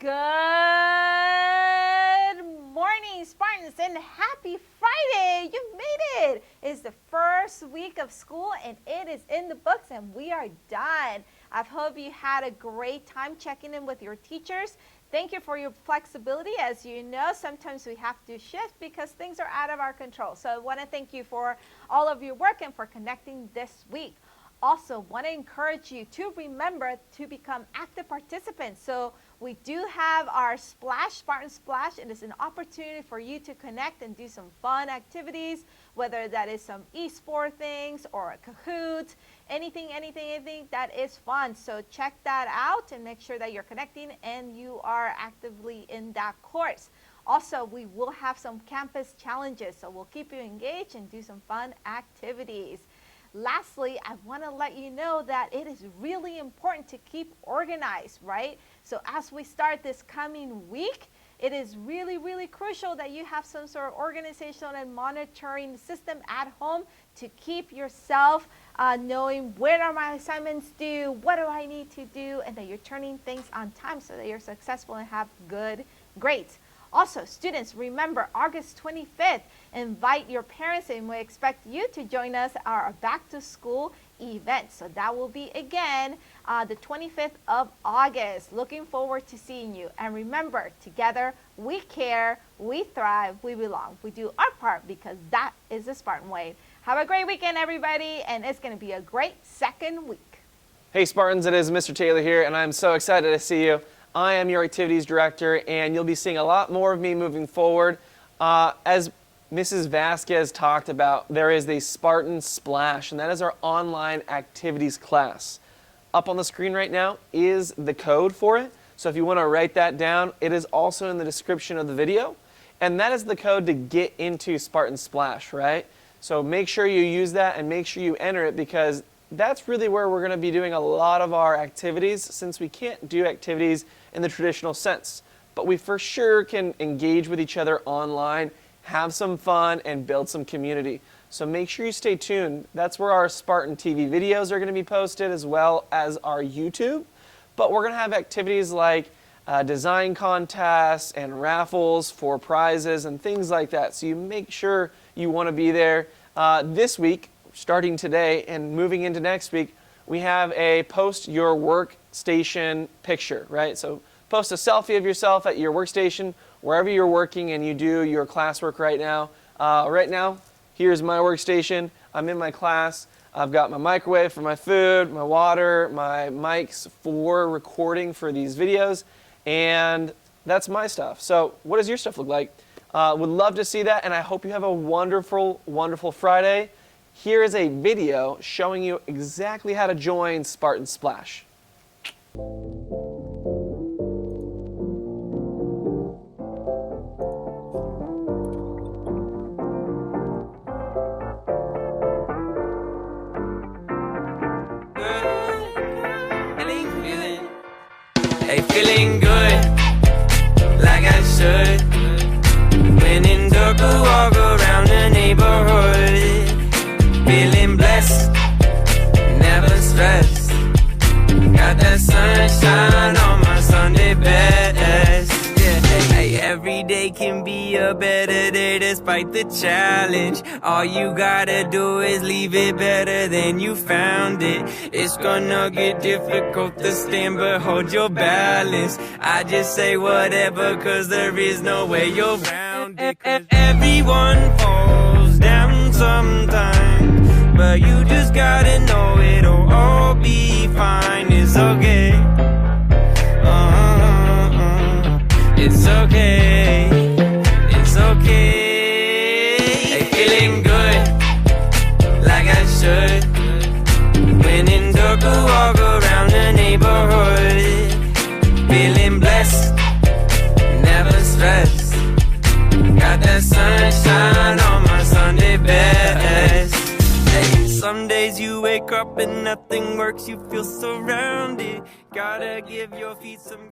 Good morning, Spartans, and happy Friday! You've made it! It's the first week of school, and it is in the books, and we are done. I hope you had a great time checking in with your teachers. Thank you for your flexibility. As you know, sometimes we have to shift because things are out of our control. So I want to thank you for all of your work and for connecting this week. Also, want to encourage you to remember to become active participants. So we do have our Spartan Splash. It is an opportunity for you to connect and do some fun activities, whether that is some e-sport things or a Kahoot, anything that is fun. So check that out and make sure that you're connecting and you are actively in that course. Also, we will have some campus challenges, so we'll keep you engaged and do some fun activities. Lastly, I want to let you know that it is really important to keep organized, right? So as we start this coming week, it is really, really crucial that you have some sort of organizational and monitoring system at home to keep yourself knowing where are my assignments due, what do I need to do, and that you're turning things on time so that you're successful and have good grades. Also, students, remember August 25th, invite your parents and we expect you to join us at our back to school event. So that will be again the 25th of August. Looking forward to seeing you. And remember, together we care, we thrive, we belong. We do our part because that is the Spartan way. Have a great weekend, everybody, and it's going to be a great second week. Hey Spartans, it is Mr. Taylor here, and I'm so excited to see you. I am your activities director, and you'll be seeing a lot more of me moving forward. As Mrs. Vasquez talked about, there is the Spartan Splash, and that is our online activities class. Up on the screen right now is the code for it. So if you want to write that down, it is also in the description of the video. And that is the code to get into Spartan Splash, right? So make sure you use that and make sure you enter it, because that's really where we're going to be doing a lot of our activities, since we can't do activities in the traditional sense. But we for sure can engage with each other online, have some fun, and build some community. So make sure you stay tuned. That's where our Spartan TV videos are going to be posted, as well as our YouTube. But we're going to have activities like design contests and raffles for prizes and things like that. So you make sure you want to be there. This week, starting today and moving into next week, we have a post your workstation picture, right? So post a selfie of yourself at your workstation, wherever you're working and you do your classwork right now. Here's my workstation. I'm in my class. I've got my microwave for my food, my water, my mics for recording for these videos, and that's my stuff. So what does your stuff look like? Would love to see that, and I hope you have a wonderful, wonderful Friday. Here is a video showing you exactly how to join Spartan Splash. Hey, feeling good, like I should. When in dark, I walk around the neighborhood. Feeling blessed, never stressed. Got that sunshine on my Sunday best. Yeah, hey, every day can be a better day despite the challenge. All you gotta do is leave it better than you found it. It's gonna get difficult to stand, but hold your balance. I just say whatever, cause there is no way you're around it. Everyone falls down sometimes, but you just gotta know it'll all be fine. It's okay. It's okay. It's okay. Hey, feeling good, like I should. When in dark, I walk around the neighborhood. Feeling blessed, never stressed. Got that sunshine on my Sunday best. Hey, some days you wake up and nothing works. You feel surrounded. Gotta give your feet some